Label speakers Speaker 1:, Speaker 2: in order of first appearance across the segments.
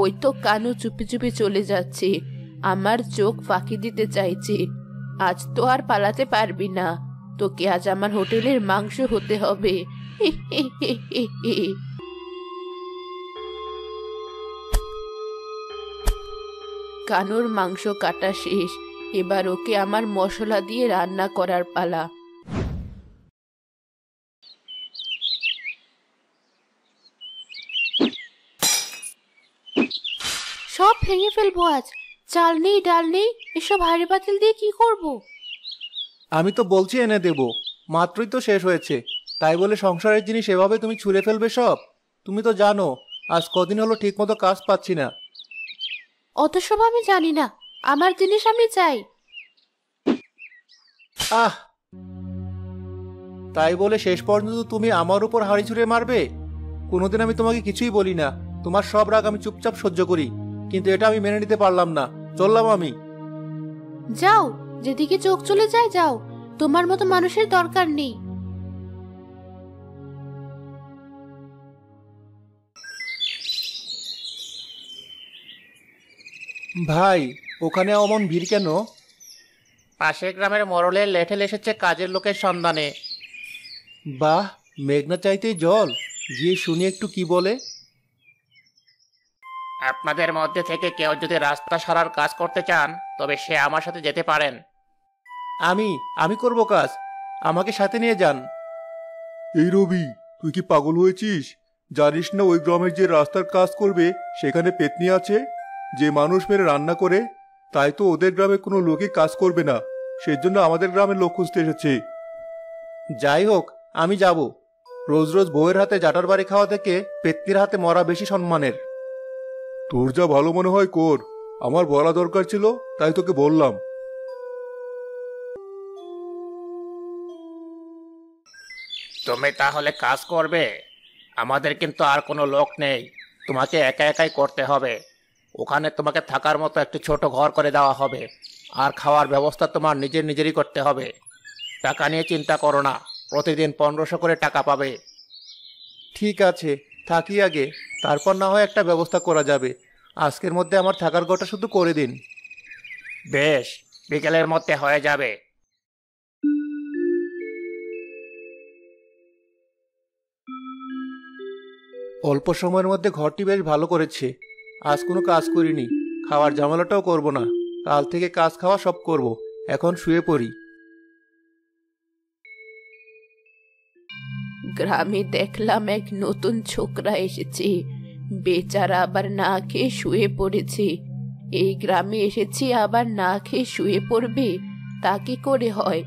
Speaker 1: ওই তো কানু চুপি চুপি চলে যাচ্ছে, আমার চোখ ফাঁকি দিতে চাইছে। আজ তো আর পালাতে পারবি না, তোকে আজ আমার হোটেলের মাংস হতে হবে। কানুর মাংস কাটা শেষ, এবার ওকে আমার মশলা দিয়ে রান্না করার পালা। সব ভেঙে ফেলবো আজ, চাল নেই ডাল নেই, এসব হাঁড়ি পাতিল দিয়ে কি করব?
Speaker 2: আমি তো বলছি এনে দেব, মাত্রই তো শেষ হয়েছে, তাই বলে সংসারের জিনিস এভাবে তুমি ছুঁড়ে ফেলবে সব? তুমি তো জানো আজ কদিন হলো ঠিক মতো কাজ পাচ্ছি না।
Speaker 1: অত সব আমি জানি না, আমার জিনিস আমি চাই।
Speaker 2: আহ, তাই বলে শেষ পর্যন্ত তুমি আমার উপর হাঁড়ি ছুঁড়ে মারবে? কোনোদিন আমি তোমাকে কিছুই বলি না, তোমার সব রাগ আমি চুপচাপ সহ্য করি, কিন্তু এটা আমি মেনে নিতে পারলাম না। চললাম আমি।
Speaker 1: যাও, যেদিকে চোখ চলে যায় যাও, তোমার মতো মানুষের দরকার নেই।
Speaker 2: ভাই, ওখানে অমন ভিড় কেন?
Speaker 3: পাশের গ্রামের মোড়লের লেঠেল এসেছে কাজের লোকের সন্ধানে।
Speaker 2: বাহ, মেঘনা চাইতেই জল, গিয়ে শুনি একটু কি বলে।
Speaker 3: আপনাদের মধ্যে থেকে কেউ যদি রাস্তা সারার কাজ করতে চান তবে সে আমার সাথে যেতে পারেন।
Speaker 2: আমি আমি করব কাজ, আমাকে সাথে নিয়ে যান।
Speaker 4: এই রবি, তুই কি পাগল হয়েছিস? জানিস না ওই গ্রামের যে রাস্তার কাজ করবে সেখানে পেতনি আছে, যে মানুষ মেরে রান্না করে? তাই তো ওদের গ্রামে কোনো লোকই কাজ করবে না, সেজন্য আমাদের গ্রামের লোক খুঁজতে এসেছে।
Speaker 2: যাই হোক, আমি যাব। রোজ রোজ বউয়ের হাতে জাটার বাড়ি খাওয়া থেকে পেত্নির হাতে মরা বেশি সম্মানের।
Speaker 4: তোর যা ভালো মনে হয় কর, আমার বলা দরকার ছিল তাই তোকে বললাম।
Speaker 3: তুমি তাহলে কাজ করবে? আমাদের কিন্তু আর কোনো লোক নেই, তোমাকে একা একাই করতে হবে। ওখানে তোমাকে থাকার মতো একটি ছোট ঘর করে দেওয়া হবে, আর খাওয়ার ব্যবস্থা তোমার নিজেরই করতে হবে। টাকা নিয়ে চিন্তা করো না, প্রতিদিন 1500 করে টাকা পাবে।
Speaker 2: ঠিক আছে, থাকি আগে, তারপর না হয় একটা ব্যবস্থা করা যাবে। আজকের মধ্যে আমার থাকার ঘরটা শুধু করে দিন।
Speaker 3: বেশ, বিকেলের মধ্যে হয়ে যাবে।
Speaker 2: অল্প সময়ের মধ্যে ঘরটি বেশ ভালো করেছে। আজ কোনো কাজ করিনি, খাওয়ার ঝামেলাটাও করব না। কাল থেকে কাজ খাওয়া সব করব। এখন শুয়ে পড়ি।
Speaker 1: গ্রামে দেখলাম এক নতুন ছোকরা এসেছে, বেচারা আবার না খেয়ে শুয়ে পড়েছে। এই গ্রামে এসেছি আবার না খেয়ে শুয়ে পড়বে? তা কি করে হয়?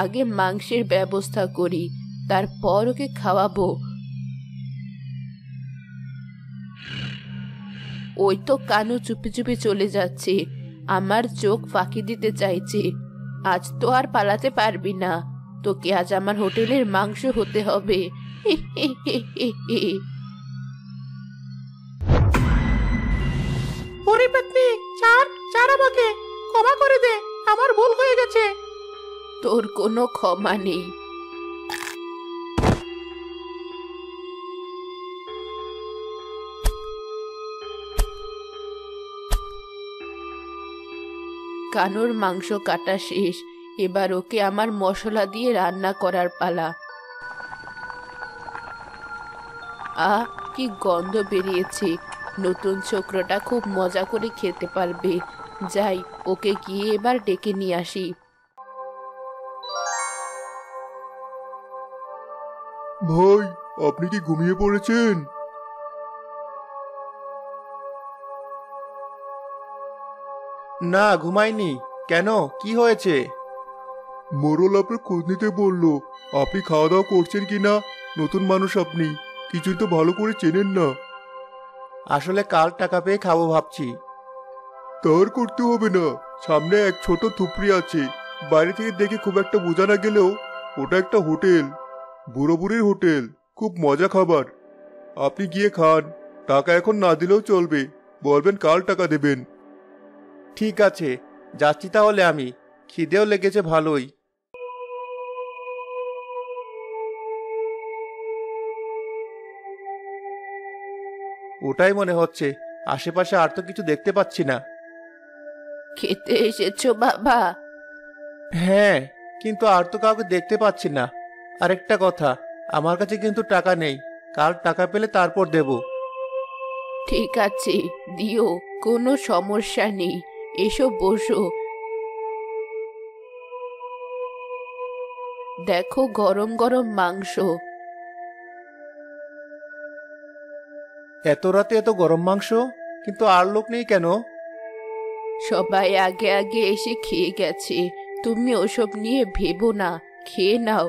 Speaker 1: আগে মাংসের ব্যবস্থা করি, তারপর ওকে খাওয়াবো। ওই তো কানু চুপি চুপি চলে যাচ্ছে, আমার চোখ ফাঁকি দিতে চাইছে। আজ তো আর পালাতে পারবি না, তোকে আজ আমার হোটেলের মাংস হতে হবে।
Speaker 3: ওরে পেতনি, ছাড় ছাড়, আমাকে ক্ষমা করে দে, আমার ভুল হয়ে গেছে।
Speaker 1: তোর কোনো ক্ষমা নেই। কানুর মাংস কাটা শেষ, এবার ওকে আমার মশলা দিয়ে রান্না করার পালা। আহ, কি গন্ধ বেরিয়েছে! নতুন ছোকরাটা খুব মজা করে খেতে পারবে। যাই, ওকে গিয়ে এবার ডেকে নিয়ে আসি।
Speaker 4: ভাই, আপনি কি ঘুমিয়ে পড়েছেন?
Speaker 2: না, ঘুমাইনি। কেন, কি হয়েছে?
Speaker 4: মোড়ল আপনার খোঁজ নিতে বললো, আপনি খাওয়া দাওয়া করছেন কিনা। নতুন মানুষ আপনি, কিছুই তো ভালো করে চেনেন না।
Speaker 2: আসলে কাল টাকা পেয়ে খাবো ভাবছি।
Speaker 4: তার করতে হবে না, সামনে এক ছোট থুপড়ি আছে, বাইরে থেকে দেখে খুব একটা বোঝা না গেলেও ওটা একটা হোটেল, বুড়ো বুড়ির হোটেল, খুব মজা খাবার। আপনি গিয়ে খান, টাকা এখন না দিলেও চলবে, বলবেন কাল টাকা দেবেন।
Speaker 2: ঠিক আছে, যাচ্ছি তাহলে আমি। খিদেও লেগেছে ভালোই। ওটাই মনে হচ্ছে। আশেপাশে আর তো কিছু দেখতে পাচ্ছি না।
Speaker 1: খেতে এসেছো বাবা?
Speaker 2: হ্যাঁ, কিন্তু আর তো কাউকে দেখতে পাচ্ছি না। আরেকটা কথা, আমার কাছে কিন্তু টাকা নেই। কাল টাকা পেলে তারপর দেব।
Speaker 1: ঠিক আছে, দিও, কোনো সমস্যা নেই। এসো বসো। দেখো গরম গরম মাংস।
Speaker 2: এত রাতে এত গরম মাংস? কিন্তু আর লোক নেই কেন?
Speaker 1: সবাই আগে আগে এসে খেয়ে গেছে। তুমি ওসব নিয়ে ভেবো না, খেয়ে নাও।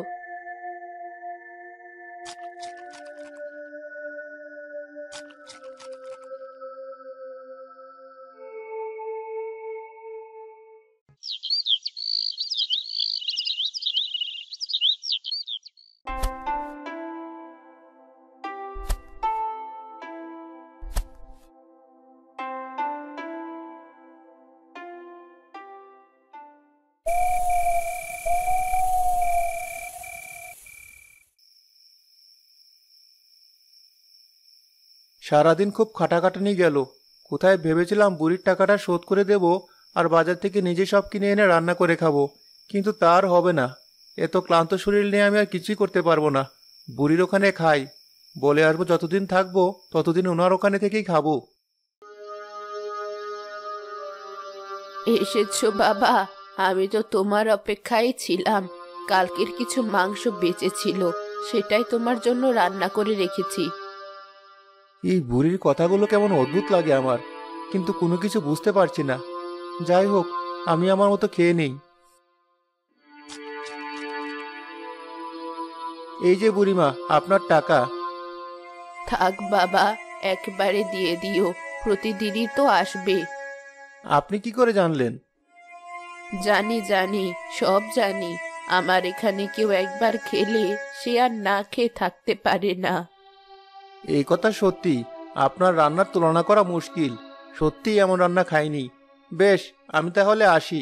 Speaker 2: সারাদিন খুব খাটাখাটনি গেল। কোথায় ভেবেছিলাম বুড়ির টাকাটা শোধ করে দেব আর বাজার থেকে নিজে সব কিনে এনে রান্না করে খাবো, কিন্তু তার হবে না। এত ক্লান্ত শরীর নিয়ে আমি আর কিছুই করতে পারবো না। বুড়ির ওখানে খাই, বলে আসবো যতদিন থাকবো ততদিন ওনার ওখানে থেকেই খাবো।
Speaker 1: এসেছো বাবা? আমি তো তোমার অপেক্ষায় ছিলাম। কালকের কিছু মাংস বেঁচে ছিল, সেটাই তোমার জন্য রান্না করে রেখেছি।
Speaker 2: এই বুড়ির কথাগুলো কেমন অদ্ভুত লাগে আমার, কিন্তু কোনো কিছু বুঝতে পারছি না। যাই হোক, আমি আমার মতো খেয়ে নেই। এই যে বুড়িমা, আপনার টাকা।
Speaker 1: থাক বাবা, একবারে দিয়ে দিও। প্রতিদিনই তো আসবে।
Speaker 2: আপনি কি করে জানলেন?
Speaker 1: জানি জানি, সব জানি। আমার এখানে কেউ একবার খেলে সে আর না খেয়ে থাকতে পারে না।
Speaker 2: এই কথা সত্যি, আপনার রান্নার তুলনা করা মুশকিল। সত্যিই এমন রান্না খাইনি। বেশ, আমি তাহলে আসি।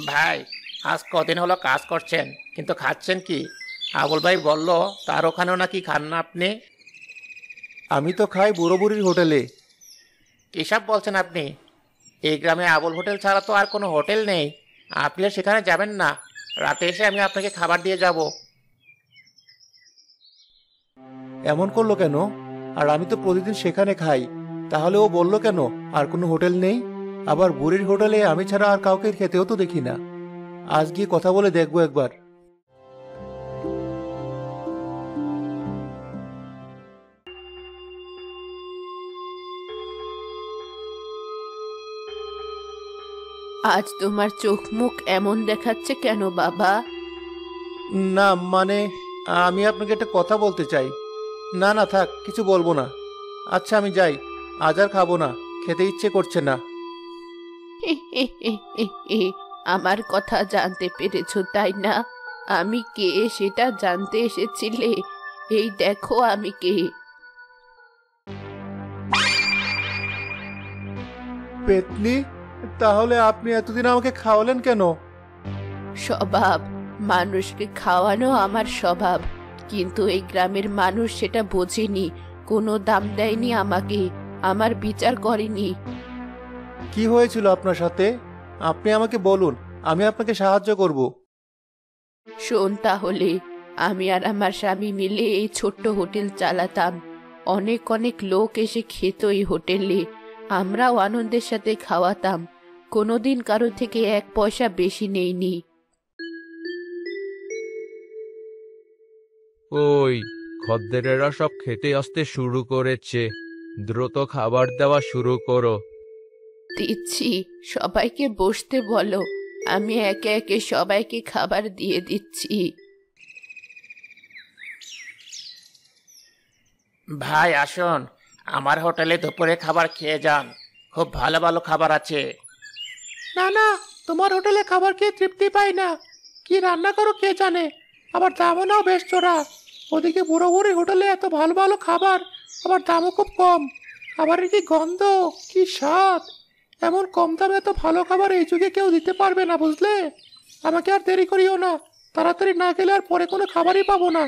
Speaker 3: ভাই, আজ কদিন হলো কাজ করছেন, কিন্তু খাচ্ছেন কি? আবুল ভাই বলল তার ওখানেও নাকি খান না আপনি।
Speaker 2: আমি তো খাই বুড়ো বুড়ির হোটেলে।
Speaker 3: কিসব বলছেন আপনি? এই গ্রামে আবুল হোটেল ছাড়া তো আর কোনো হোটেল নেই। আপনি আর সেখানে যাবেন না। রাতে এসে আমি আপনাকে খাবার দিয়ে যাব।
Speaker 2: এমন করলো কেন? আর আমি তো প্রতিদিন সেখানে খাই। তাহলে ও বলল কেন আর কোনো হোটেল নেই? আবার বুড়ির হোটেলে আমি ছাড়া আর কাউকে খেতেও তো দেখি না। আজ গিয়ে কথা বলে দেখবো একবার।
Speaker 1: আজ তোমার চোখ মুখ এমন দেখাচ্ছে কেন বাবা?
Speaker 2: না মানে, আমি আপনাকে একটা কথা বলতে চাই। না না, থাক, কিছু বলবো না। আচ্ছা, আমি যাই। আজ আর খাবো না, খেতে ইচ্ছে করছে না।
Speaker 1: আমার কথা জানতে পেরেছো তাই না? আমি কে সেটা জানতে এসেছিলে? এই দেখো আমি কে।
Speaker 2: পেতনি, তাহলে আপনি এতদিন আমাকে খাওয়ালেন কেন?
Speaker 1: স্বভাব, মানুষকে খাওয়ানো আমার স্বভাব। কিন্তু এই গ্রামের মানুষ সেটা বোঝেনি, কোনো দাম দেয়নি আমাকে, আমার বিচার করেনি।
Speaker 2: কি হয়েছিল আপনার সাথে? আপনি আমাকে বলুন, আমি আপনাকে সাহায্য করব।
Speaker 1: শোন তাহলে, আমি আর আমার স্বামী মিলে এই ছোট্ট হোটেল চালাতাম। অনেক অনেক লোক এসে খেত এই হোটেলে। আমরাও আনন্দের সাথে খাওয়াতাম। কোনোদিন কারো থেকে 1 পয়সা বেশি নেইনি।
Speaker 5: ওই খদ্দেরেরা সব খেতে আসতে শুরু করেছে, দ্রুত খাবার দেওয়া শুরু করো।
Speaker 1: দিচ্ছি, সবাইকে বসতে বলো। আমি একে একে সবাইকে খাবার দিয়ে দিচ্ছি।
Speaker 3: ভাই আসুন, আমার হোটেলে দুপুরে খাবার খেয়ে যান। খুব ভালো ভালো খাবার আছে। না না, তোমার হোটেলে খাবার খেয়ে তৃপ্তি পাই না। কি রান্না করো কে জানে, আবার দামও নাও বেশ চড়া। ওদিকে বুড়ো বুড়ি হোটেলে এত ভালো ভালো খাবার,
Speaker 2: আবার দামও খুব কম। খাবারের কি গন্ধ, কি স্বাদ! এমন কম দামে এত ভালো খাবার এই যুগে কেউ দিতে পারবে না, বুঝলে? আমাকে আর দেরি করিও না, তাড়াতাড়ি না গেলে আর পরে কোনো খাবারই পাবো না।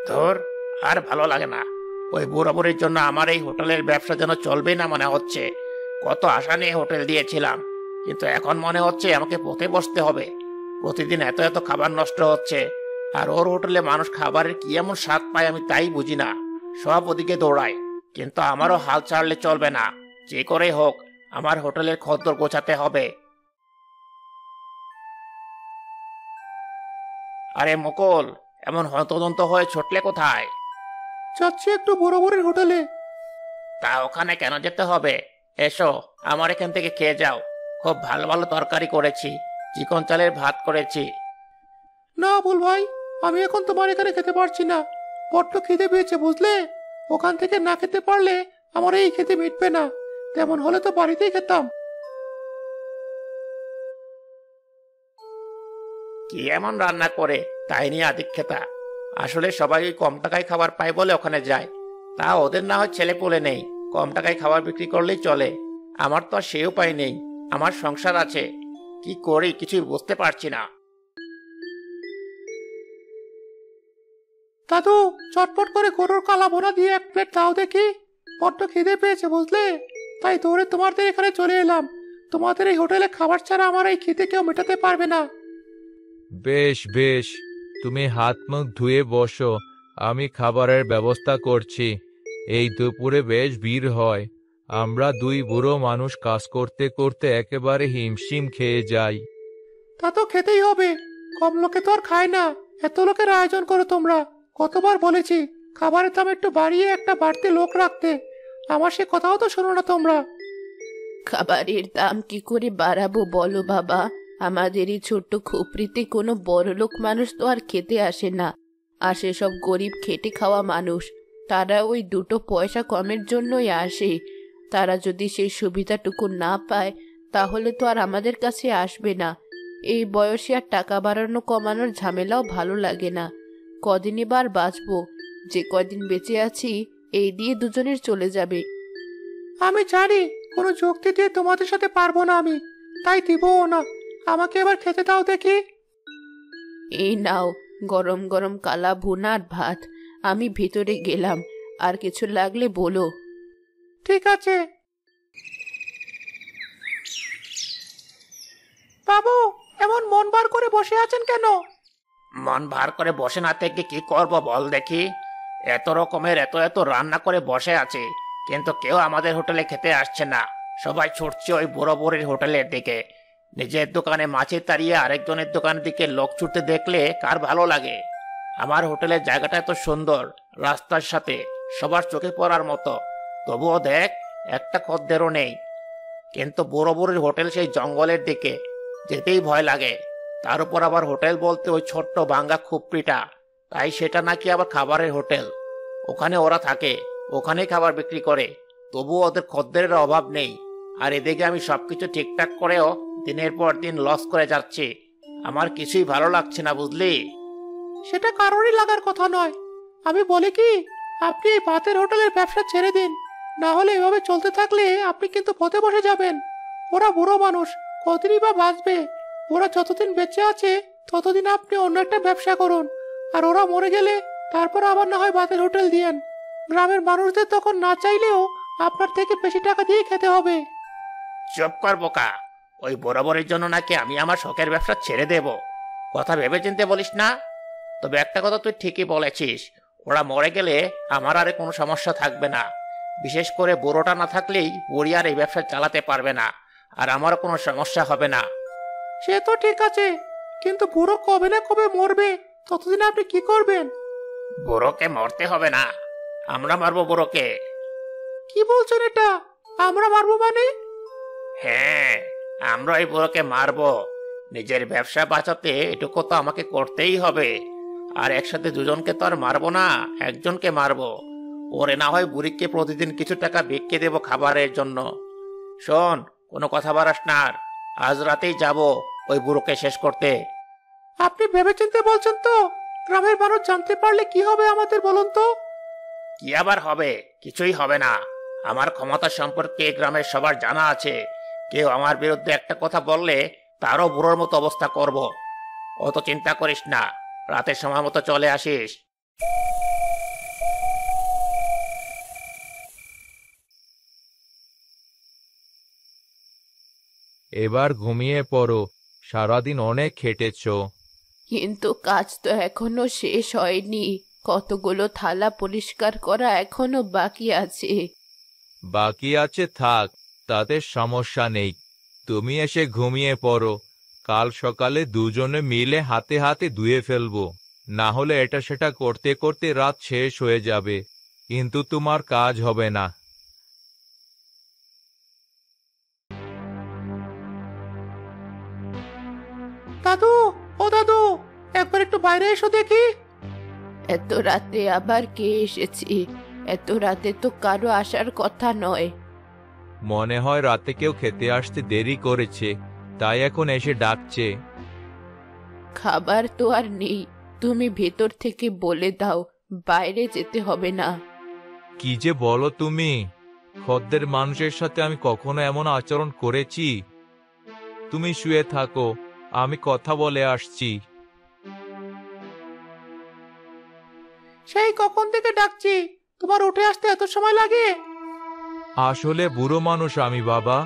Speaker 3: ধর, আর ভালো লাগে না। ওই বুড়ো বুড়ির জন্য আমার এই হোটেলের ব্যবসা যেন চলবে না মনে হচ্ছে। কত আশা নিয়ে হোটেল দিয়েছিলাম, কিন্তু এখন মনে হচ্ছে আমাকে পথে বসতে হবে। প্রতিদিন এত এত খাবার নষ্ট হচ্ছে, আর ওর হোটেলে মানুষ খাবারের কি এমন স্বাদ পায় আমি তাই বুঝি না। সব ওদিকে দৌড়ায়, কিন্তু আমারও হাল ছাড়লে চলবে না। যে করেই হোক আমার হোটেলের খদ্দর গোছাতে হবে। আরে মুকুল, এমন হন্তদন্ত হয়ে ছুটলে কোথায়?
Speaker 2: যাচ্ছি একটু বুড়ো বুড়ির হোটেলে।
Speaker 3: তা ওখানে কেন যেতে হবে? এসো, আমার এখান থেকে খেয়ে যাও। খুব ভালো ভালো তরকারি করেছি, চিকন চালের ভাত করেছি।
Speaker 2: না বুল ভাই, আমি এখন তোমার এখানে খেতে পারছি না। বড্ড খিদে পেয়েছে, বুঝলে? ওখান থেকে না খেতে পারলে আমার এই খেতে মিটবে না। তেমন হলে তো বাড়িতেই খেতাম।
Speaker 3: কি এমন রান্না করে তাই নিয়ে আদিক্ষেতা? আসলে সবাই ওই কম টাকায় খাবার পায় বলে ওখানে যায়। তা ওদের না হয় ছেলে পুলে নেই, কম টাকায় খাবার বিক্রি করলেই চলে। আমার তো আর সে উপায় নেই, আমার সংসার আছে। কি করি কিছুই বুঝতে পারছি না।
Speaker 2: দাদু, চটপট করে গরুর কালা ভুনা দিয়ে এক প্লেট দাও দেখি। বড্ড খিদে পেয়েছে, বুঝলে? তাই দৌড়ে তোমাদের এখানে চলে এলাম। তোমাদের এই হোটেলে খাবার ছাড়া আমার এই খিদে কেউ মেটাতে পারবে না।
Speaker 5: বেশ বেশ, তুমি হাত মুখ ধুয়ে বসো, আমি খাবারের ব্যবস্থা করছি। এই দুপুরে বেশ ভিড় হয়। আমরা দুই বুড়ো মানুষ কাজ করতে করতে একেবারে হিমশিম খেয়ে যাই।
Speaker 2: তা তো খেতেই হবে, কম লোকে তো আর খায় না। এত লোকের আয়োজন করো তোমরা। কতবার বলেছি খাবারের দাম একটু বাড়িয়ে একটা বাড়তি লোক রাখতে, আমার সে কথাও তো শোনো না তোমরা।
Speaker 1: খাবারের দাম কি করে বাড়াবো বলো বাবা? আমাদের এই ছোট্ট খুপড়িতে কোনো বড়লোক মানুষ তো আর খেতে আসে না। আসে সব গরিব খেটে খাওয়া মানুষ। তারা ওই দুটো পয়সা কমের জন্যই আসে। তারা যদি সেই সুবিধাটুকু না পায় তাহলে তো আর আমাদের কাছে আসবে না। এই বয়সে আর টাকা বাড়ানো কমানোর ঝামেলাও ভালো লাগে না। কদিনই বার বাঁচবো, যে কদিন বেঁচে আছি এই দিয়ে দুজনের চলে যাবে।
Speaker 2: আমি জানি কোনো যুক্তি দিয়ে তোমাদের সাথে পারবো না আমি, তাই দিবও না। আমাকে এবার খেতে দাও দেখি।
Speaker 1: এই নাও গরম গরম কালা ভুনা আর ভাত। আমি ভিতরে গেলাম, আর কিছু লাগলে বলো।
Speaker 2: ঠিক আছে। বাবু, এমন মন বার করে বসে আছেন কেন?
Speaker 3: মন ভার করে বসে না থেকে কি করব বল দেখি? এত রকমের এত এত রান্না করে বসে আছে, কিন্তু কেউ আমাদের হোটেলে খেতে আসছে না। সবাই ছুটছে ওই বুড়ো বুড়ির হোটেলের দিকে। নিজের দোকানে মাছের তাড়িয়ে আরেকজনের দোকানের দিকে লোক ছুটতে দেখলে কার ভালো লাগে? আমার হোটেলের জায়গাটা এত সুন্দর, রাস্তার সাথে, সবার চোখে পড়ার মতো। তবুও দেখ, একটা খদ্দেরও নেই। কিন্তু বুড়ো বুড়ির হোটেল সেই জঙ্গলের দিকে, যেতেই ভয় লাগে। তার উপর আবার হোটেল বলতে ওই ছোট্ট ভাঙ্গা খুপড়িটা, তাই সেটা নাকি আবার খাবারের হোটেল। ওখানে ওরা থাকে, ওখানেই খাবার বিক্রি করে, তবুও ওদের খদ্দেরের অভাব নেই। আর এদিকে আমি সবকিছু ঠিকঠাক করেও দিনের পর দিন লস করে যাচ্ছি। আমার কিছুই ভালো লাগছে না, বুঝলি?
Speaker 2: সেটা কারোরই লাগার কথা নয়। আমি বলি কি, আপনি এই ভাতের হোটেলের ব্যবসা ছেড়ে দিন। না হলে এভাবে চলতে থাকলে আপনি কিন্তু পথে বসে যাবেন। ওরা বুড়ো মানুষ, কতদিনই বা বাঁচবে? ওরা যতদিন বেঁচে আছে ততদিন আপনি অন্য একটা ব্যবসা করুন। আর ওরা মরে গেলে তারপর আবার না হয় ভাতের হোটেল দিয়েন। গ্রামের মানুষদের তখন না চাইলেও আপনার থেকে বেশি টাকা দিয়ে খেতে হবে।
Speaker 3: চুপ কর বোকা। ওই বরাবরের জন্য নাকি আমি আমার শখের ব্যবসা ছেড়ে দেব? কথা ভেবে চিন্তে বলিস না। তবে একটা কথা তুই ঠিকই বলেছিস, ওরা মরে গেলে আমার আর কোনো সমস্যা থাকবে না। বিশেষ করে বুড়োটা না থাকলেই বুড়ি আর এই ব্যবসা চালাতে পারবে না, আর আমারও কোনো সমস্যা হবে না।
Speaker 2: সে তো ঠিক আছে, কিন্তু বুড়ো কবে না কবে মরবে, ততদিন আপনি কি করবেন?
Speaker 3: বুড়োকে মরতে হবে না, আমরা মারবো বুড়োকে।
Speaker 2: কি বলছেন এটা? আমরা মারবো মানে?
Speaker 3: হ্যাঁ, আমরা এই বুড়োকে মারবো। নিজের ব্যবসা বাঁচাতে এটুকু তো আমাকে করতেই হবে। আর একসাথে দুজনকে তো আর মারবো না, একজনকে মারবো। ওরে না হয় বুড়িকে প্রতিদিন কিছু টাকা ভিক্ষে দেবো খাবারের জন্য। শোন, কোনো কথা বাড়াস না আর। আজ রাতেই যাব ওই বুড়োকে শেষ করতে।
Speaker 2: আপনি ভেবেচিন্তে বলছেন তো? গ্রামের মানুষ জানতে পারলে কি হবে আমাদের বলুন তো?
Speaker 3: কি আবার হবে? কিছুই হবে না। আমার ক্ষমতা সম্পর্কে এই গ্রামের সবার জানা আছে। কেউ আমার বিরুদ্ধে একটা কথা বললে তারও বুড়োর মতো অবস্থা করব। অত চিন্তা করিস না, রাতের সময় মতো চলে আসিস।
Speaker 5: এবার ঘুমিয়ে পড়ো, সারাদিন অনেক খেটেছো।
Speaker 1: কিন্তু কাজ তো এখনো শেষ হয়নি, কতগুলো থালা পরিষ্কার করা এখনো বাকি আছে।
Speaker 5: বাকি আছে থাক, তাতে সমস্যা নেই। তুমি এসে ঘুমিয়ে পড়ো, কাল সকালে দুজনে মিলে হাতে হাতে ধুয়ে ফেলবো। না হলে এটা সেটা করতে করতে রাত শেষ হয়ে যাবে, কিন্তু তোমার কাজ হবে না।
Speaker 2: দাদু, ও দাদু, একবার একটু বাইরে এসো দেখি।
Speaker 1: এত রাতে আবার কে এসেছে? এত রাতে তো কারো আসার কথা নয়।
Speaker 5: মনে হয় রাতে কেউ খেতে আসতে দেরি করেছে, তাই এখন এসে ডাকছে।
Speaker 1: খাবার তো আর নেই, তুমি ভেতর থেকে বলে দাও বাইরে যেতে হবে না।
Speaker 5: কি যে বলো তুমি! খদ্দের মানুষের সাথে আমি কখনো এমন আচরণ করেছি? তুমি শুয়ে থাকো, আমি কথা বলে আসছি।
Speaker 2: সেই কখন থেকে ডাকছি, তোমার উঠে আসতে এত সময় লাগে?
Speaker 5: আসলে বুড়ো মানুষ আমি বাবা,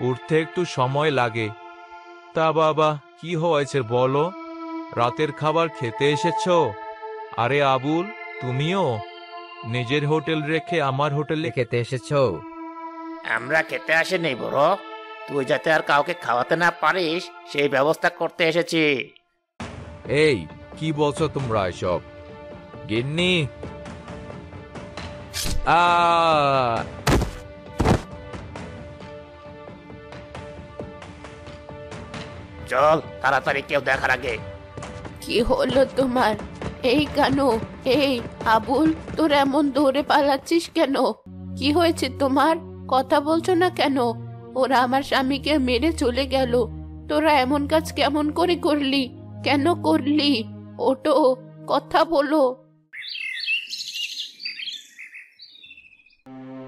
Speaker 5: উঠতে একটু সময় লাগে। তা বাবা, কি হয়েছে বলো? রাতের খাবার খেতে এসেছো? আরে আবুল, তুমিও নিজের হোটেল রেখে আমার হোটেলে খেতে এসেছো?
Speaker 3: আমরা খেতে আসিনি বুড়ো, তুই যাতে আর কাউকে খাওয়াতে না পারিস সেই ব্যবস্থা করতে এসেছি।
Speaker 5: এই, কি বলছো তোমরা এসব? গিন্নি! আ
Speaker 3: চল তাড়াতাড়ি, কেউ দেখার আগে।
Speaker 1: কি হলো তোমার? এই কেন? এই আবুল, তোর এমন দৌড়ে পালাচ্ছিস কেন? কি হয়েছে তোমার? কথা বলছো না কেন? ওরা আমার স্বামীকে মেরে চলে গেল, তোরা এমন কাজ কেমন করে করলি? কেন করলি? ওটো, কথা বলো।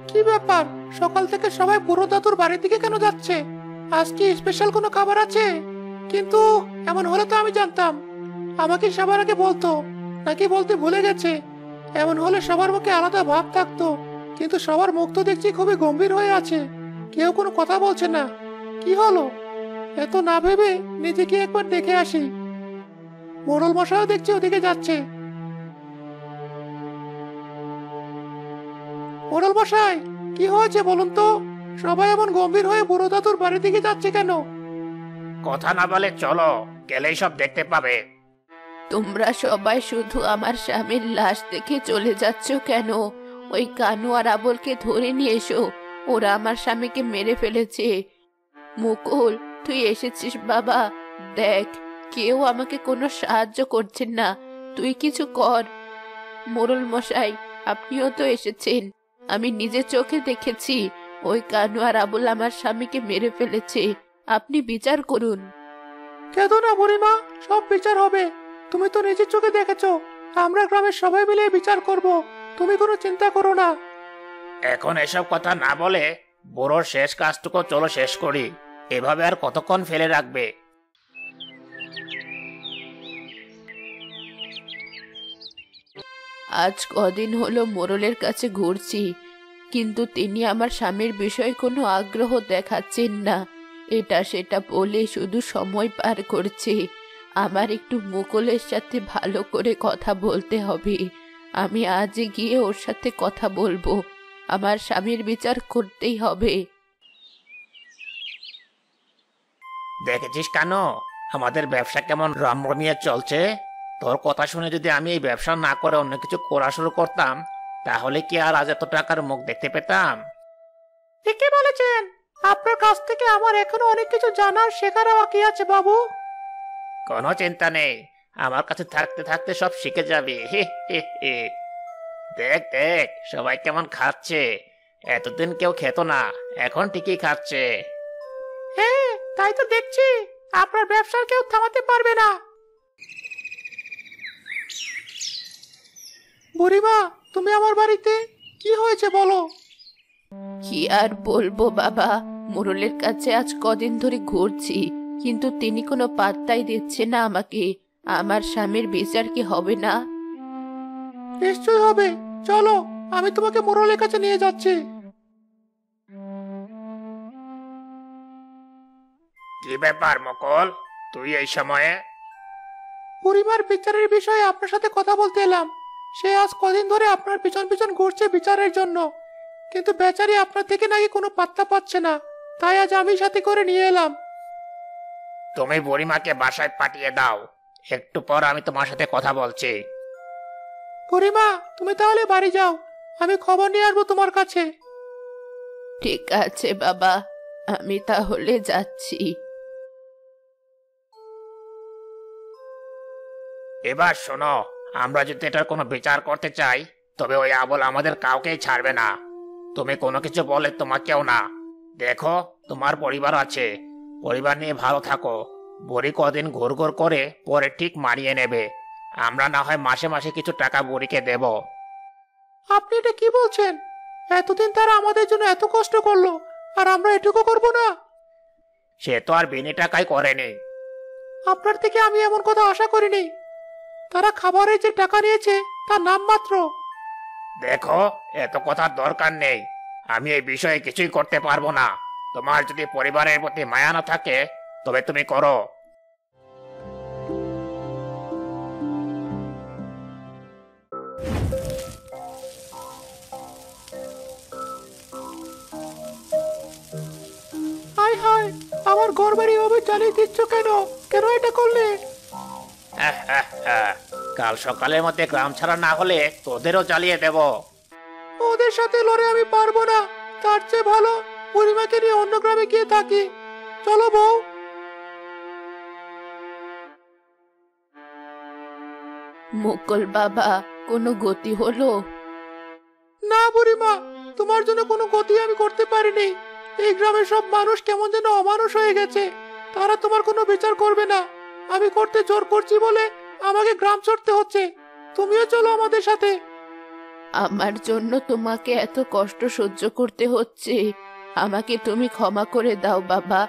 Speaker 2: কি ব্যাপার, সকাল থেকে সবাই বুড়ো দাদুর বাড়ির দিকে কেন যাচ্ছে? আজ কি স্পেশাল কোনো খাবার আছে? কিন্তু এমন হলে তো আমি জানতাম। আমাকে সবার আগে বলতো, নাকি বলতে ভুলে গেছে? এমন হলে সবার মুখে আলাদা ভাব থাকতো, কিন্তু সবার মুখ তো দেখছি খুবই গম্ভীর হয়ে আছে, কেউ কোনো কথা বলছে না। কি হলো? এত না ভেবে নিজেকে একবার দেখে আসি। মোড়ল মশাইও দেখছি ওদিকে যাচ্ছে। মোড়ল মশাই, কি হয়েছে বলুন তো? সবাই এমন গম্ভীর হয়ে বুড়ো দাদুর বাড়ির দিকে যাচ্ছে কেন?
Speaker 3: কথা না বলে চলো, গেলেই সব দেখতে পাবে।
Speaker 1: তোমরা সবাই শুধু আমার স্বামীর লাশ দেখে চলে যাচ্ছ কেন? ওই কানু আর আবলকে ধরে নিয়ে এসো, ওরা আমার স্বামীকে মেরে ফেলেছে। মুকুল, তুই এসেছিস বাবা? দেখ, কেউ আমাকে কোনো সাহায্য করছেন না, তুই কিছু কর। মোড়ল মশাই, আপনিও তো এসেছেন, আমি নিজে চোখে দেখেছি ওই কানু আর আবুল আমার স্বামীকে মেরে ফেলেছে, আপনি বিচার করুন।
Speaker 2: কেঁদো না বুড়িমা, সব বিচার হবে। তুমি তো নিজের চোখে দেখেছো, আমরা গ্রামের সবাই মিলে বিচার করব, তুমি কোনো চিন্তা করো না।
Speaker 3: এখন এসব কথা না বলে বুড়োর শেষ কাজটুকু চলো শেষ করি। এভাবে আর কতক্ষণ ফেলে রাখবে?
Speaker 1: আজ কদিন হলো মোড়লের কাছে ঘুরছি, কিন্তু তিনি আমার স্বামীর বিষয়ে কোনো আগ্রহ দেখাচ্ছেন না। এটা সেটা বলে শুধু সময় পার করছে। আমার একটু মুকুলের সাথে ভালো করে কথা বলতে হবে। আমি আজই গিয়ে ওর সাথে কথা বলবো, আমার স্বামীর বিচার করতেই হবে।
Speaker 3: দেখেছিস কেন আমাদের ব্যবসা কেমন রমরমিয়ে চলছে? তোর কথা শুনে যদি আমি এই ব্যবসা না করে অন্য কিছু করা শুরু করতাম, তাহলে কি আর আজ এত টাকার মুখ দেখতে পেতাম?
Speaker 2: ঠিকই বলেছেন, আপনার কাছ থেকে আমার এখনো অনেক কিছু জানার শেখারও বাকি আছে বাবু।
Speaker 3: কোনো চিন্তা নেই, আমার কাছে থাকতে থাকতে সব শিখে যাবি। হে হে হে। দেখ দেখ, সবাই কেমন খাচ্ছে। এতদিন কেউ খেত না, এখন ঠিকই খাচ্ছে।
Speaker 2: হ্যাঁ, তাই তো দেখছি, আপনার ব্যবসা কেউ থামাতে পারবে না। বুড়িমা, তুমি আমার বাড়িতে? কি হয়েছে বলো।
Speaker 1: কি আর বলবো বাবা, মোড়লের কাছে আজ কদিন ধরে ঘুরছি, কিন্তু তিনি কোনো পাত্তাই দিচ্ছে না আমাকে। আমার স্বামীর বিচার কি হবে না?
Speaker 2: নিশ্চয় হবে, চলো আমি তোমাকে মোড়লের কাছে নিয়ে যাচ্ছি।
Speaker 3: কি ব্যাপার মকল, তুই এই সময়ে?
Speaker 2: বুড়িমার বিচারের বিষয়ে আপনার সাথে কথা বলতে এলাম। সে আজ কদিন ধরে আপনার পিছন পিছন ঘুরছে বিচারের জন্য, কিন্তু বেচারি আপনার থেকে নাকি কোনো পাত্তা পাচ্ছে না, তাই আজ আমি সাথে করে নিয়ে এলাম।
Speaker 3: তুমি বুড়িমাকে বাসায় পাঠিয়ে দাও, একটু পর আমি তোমার সাথে কথা বলছি।
Speaker 2: বুড়িমা, তুমি তাহলে বাড়ি যাও, আমি খবর নিয়ে আসবো তোমার কাছে।
Speaker 1: ঠিক আছে বাবা, আমি তাহলে যাচ্ছি।
Speaker 3: এবার শোনো, আমরা যদি এটার কোনো বিচার করতে চাই, তবে ওই আবল আমাদের কাউকেই ছাড়বে না। তুমি কোনো কিছু বলে তোমাকেও না। দেখো, তোমার পরিবার আছে, পরিবার নিয়ে ভালো থাকো। বুড়ি কদিন ঘুর ঘুর করে পরে ঠিক মানিয়ে নেবে। আমরা না হয় মাসে মাসে কিছু টাকা বুড়িকে দেব।
Speaker 2: আপনি এটা কি বলছেন? এতদিন তারা আমাদের জন্য এত কষ্ট করলো, আর আমরা এটুকু করব না?
Speaker 3: সে তো আর বিনি টাকায় করেনি।
Speaker 2: আপনার থেকে আমি এমন কথা আশা করিনি। তারা খাবারের যে টাকা নিয়েছে তার নাম মাত্র।
Speaker 3: দেখো, এত কথার দরকার নেই। আমি এই বিষয়ে কিছুই করতে পারবো না। তোমার যদি পরিবারের প্রতি মায়া না থাকে, তবে তুমি করো।
Speaker 2: হায় হায়, আমার ঘর বাড়ি এভাবে জ্বালিয়ে দিচ্ছ কেন? কেন এটা করলে?
Speaker 3: কাল সকালের মধ্যে গ্রাম ছাড়া না হলে তোদেরও জ্বালিয়ে দেব।
Speaker 2: ওদের সাথে লড়ে আমি পারবো না। তার চেয়ে ভালো বুড়িমাকে নিয়ে অন্য গ্রামে গিয়ে থাকি। চলো বউ।
Speaker 1: মুকুল বাবা, কোনো গতি হলো?
Speaker 2: না বুড়িমা, তোমার জন্য কোনো গতি আমি করতে পারিনি। এই গ্রামের সব মানুষ কেমন যেন অমানুষ হয়ে গেছে। তারা তোমার কোনো বিচার করবে না। আমি করতে জোর করছি বলে আমাকে গ্রাম ছাড়তে হচ্ছে। তুমিও চলো আমাদের সাথে।
Speaker 1: আমার জন্য তোমাকে এত কষ্ট সহ্য করতে হচ্ছে, আমাকে তুমি ক্ষমা করে দাও বাবা।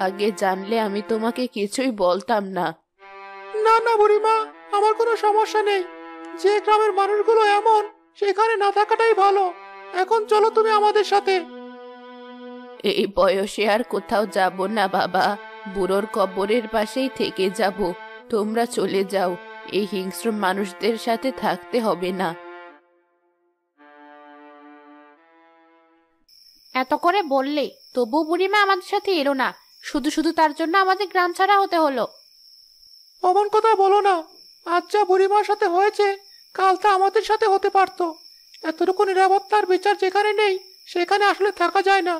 Speaker 1: আগে জানলে আমি তোমাকে কিছুই বলতাম না।
Speaker 2: না না বুড়িমা, আমার কোনো সমস্যা নেই। যে গ্রামের মানুষগুলো এমন, সেখানে না থাকাটাই ভালো। এখন চলো তুমি আমাদের সাথে।
Speaker 1: এই বয়সে আর কোথাও যাব না বাবা, বুড়োর কবরের পাশেই থেকে যাব। তোমরা চলে যাও, এই হিংস্র মানুষদের সাথে থাকতে হবে না।
Speaker 6: এত করে বললে তবু বুড়িমা আমাদের সাথে এলো না, শুধু শুধু তার জন্য আমাদের গ্রাম ছাড়া হতে হলো।
Speaker 2: অমন কথা বলো না। আচ্ছা, বুড়িমার সাথে হয়েছে, কাল তা আমাদের সাথে হতে পারতো। এতটুকু নিরাপত্তার বিচার যেখানে নেই, সেখানে আসলে থাকা যায় না।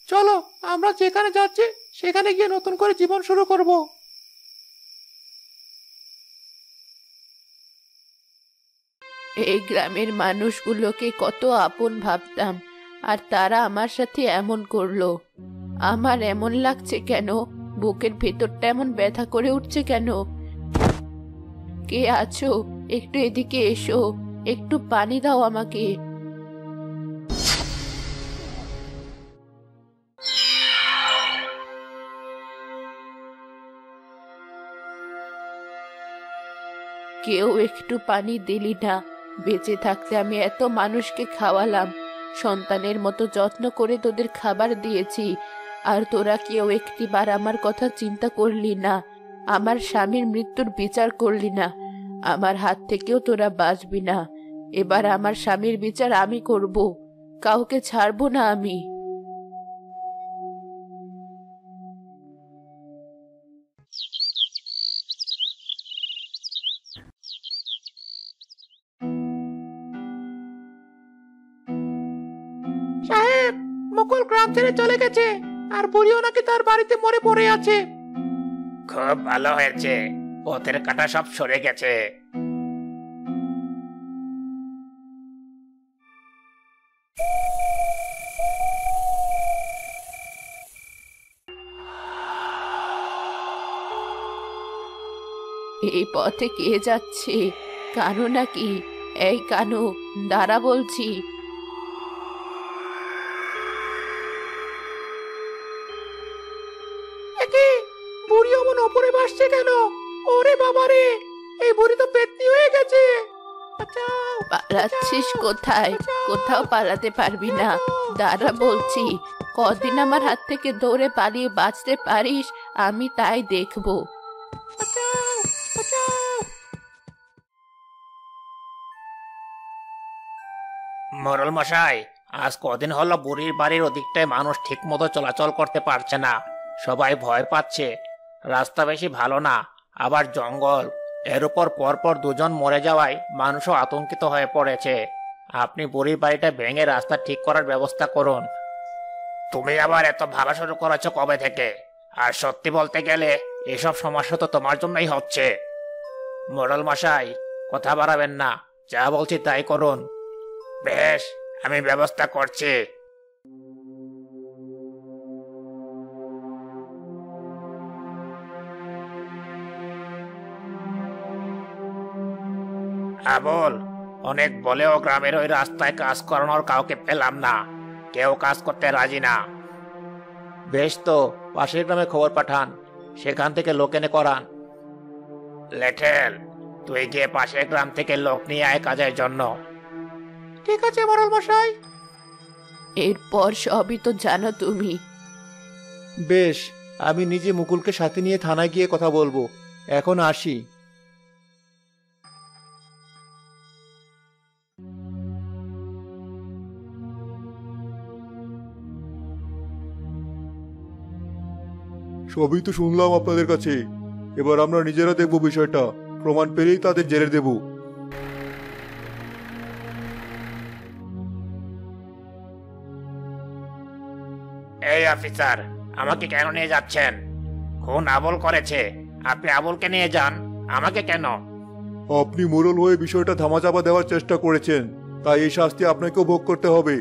Speaker 2: চলো, আমরা যেখানে যাচ্ছি সেখানে গিয়ে নতুন করে জীবন শুরু করব।
Speaker 1: এই গ্রামের মানুষগুলোকে কত আপন ভাবতাম, আর তারা আমার সাথে এমন করলো। আমার এমন লাগছে কেন? বুকের ভেতরটা এমন ব্যথা করে উঠছে কেন? কে আছো? একটু এদিকে এসো, একটু পানি দাও আমাকে। কেউ একটু পানি দিলি না? বেঁচে থাকতে আমি এত মানুষকে খাওয়ালাম, সন্তানের মতো যত্ন করে তোদের খাবার দিয়েছি, আর তোরা কেউ একটিবার আমার কথা চিন্তা করলি না। আমার স্বামীর মৃত্যুর বিচার করলি না। আমার হাত থেকেও তোরা বাঁচবি না। এবার আমার স্বামীর বিচার আমি করব, কাউকে ছাড়বো না আমি।
Speaker 2: সাহেব, মুকুল গ্রাম ছেড়ে চলে গেছে, আর বুড়িও নাকি তার বাড়িতে মরে পড়ে আছে।
Speaker 3: খুব ভালো হয়েছে, পথের কাঁটা সব সরে গেছে।
Speaker 1: এই পথে কে যাচ্ছে? কারো নাকি? এই কানু, দাঁড়া বলছি।
Speaker 3: বুড়ি অমন ওপরে ভাসছে কেন? ওরে বাবা রে, এই বুড়ি তো পেতনি হয়ে গেছে।
Speaker 1: পালাচ্ছিস কোথায়? কোথাও পালাতে পারবি না, দাঁড়া বলছি। কদিন আমার হাত থেকে দৌড়ে পালিয়ে বাঁচতে পারিস, আমি তাই দেখবো।
Speaker 3: মোড়ল মশাই, আজ কদিন হলো বুড়ির বাড়ির ওদিকটায় মানুষ ঠিক মতো চলাচল করতে পারছে না, সবাই ভয় পাচ্ছে। রাস্তা বেশি ভালো না, আবার জঙ্গল, এর উপর পরপর দুজন মরে যাওয়ায় মানুষও আতঙ্কিত হয়ে পড়েছে। আপনি বুড়ির বাড়িটা ভেঙে রাস্তা ঠিক করার ব্যবস্থা করুন। তুমি আবার এত ভালো শুরু করেছো কবে থেকে? আর সত্যি বলতে গেলে এসব সমস্যা তো তোমার জন্যই হচ্ছে। মোড়ল মশাই, কথা বাড়াবেন না, যা বলছি তাই করুন। বেশ, আমি ব্যবস্থা করছি। আবুল, অনেক বলেও গ্রামের ওই রাস্তায় কাজ করানোর কাউকে পেলাম না, কেউ কাজ করতে রাজি না।
Speaker 2: বেশ, তো পাশের গ্রামে খবর পাঠান, সেখান থেকে লোক এনে করান।
Speaker 3: লেঠেল, তুই গিয়ে পাশের গ্রাম থেকে লোক নিয়ে আয় কাজের জন্য।
Speaker 2: ঠিক আছে মোড়ল মশাই।
Speaker 1: এরপর সবই তো জানো তুমি।
Speaker 2: বেশ, আমি নিজে মুকুলকে সাথে নিয়ে থানায় গিয়ে কথা বলবো। এখন আসি।
Speaker 4: সবই তো শুনলাম আপনাদের কাছে। এবার আমরা নিজেরা দেখব বিষয়টা, প্রমাণ পেলেই তাদের জেলে দেব।
Speaker 3: এই অফিসার, আমাকে কেন নিয়ে যাচ্ছেন? খুন আবুল করেছে, আপনি আবুলকে নিয়ে যান, আমাকে কেন?
Speaker 4: আপনি মোড়ল হয়ে বিষয়টা ধামাচাপা দেওয়ার চেষ্টা করেছেন, তাই এই শাস্তি আপনাকেও ভোগ করতে হবে।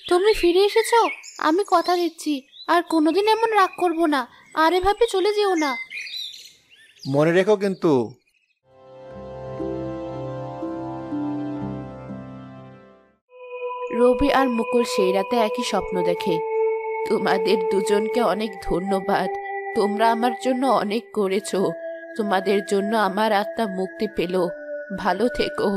Speaker 6: তুমি ফিরে এসেছো, আমি কথা দিচ্ছি আর কোনোদিন এমন রাগ করব না, আর এভাবে চলে যেও না।
Speaker 2: মনে রেখো কিন্তু।
Speaker 1: রবি আর মুকুল সেই রাতে একই স্বপ্ন দেখে। তোমাদের দুজনকে অনেক ধন্যবাদ, তোমরা আমার জন্য অনেক করেছো। তোমাদের জন্য আমার আত্মা মুক্তি পেল। ভালো থেকো।